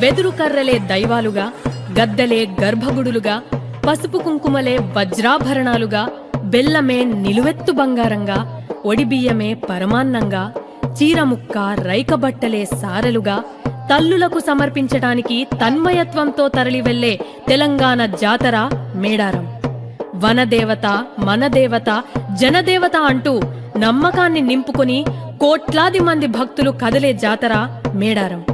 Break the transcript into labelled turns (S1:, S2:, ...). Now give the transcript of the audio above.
S1: వెదురు కర్రలే దైవాలుగా, గద్దలే గర్భగుడులుగా, పసుపు కుంకుమలే వజ్రాభరణాలుగా, బెల్లమే నిలువెత్తు బంగారంగా, ఒడిబియ్యమే పరమాన్నంగా, చీరముక్క రైకబట్టలే సారలుగా, తల్లులకు సమర్పించటానికి తన్మయత్వంతో తరలివెళ్లే తెలంగాణ జాతర మేడారం. వనదేవత, మనదేవత, జనదేవత అంటూ నమ్మకాన్ని నింపుకొని కోట్లాది మంది భక్తులు కదిలే జాతర మేడారం.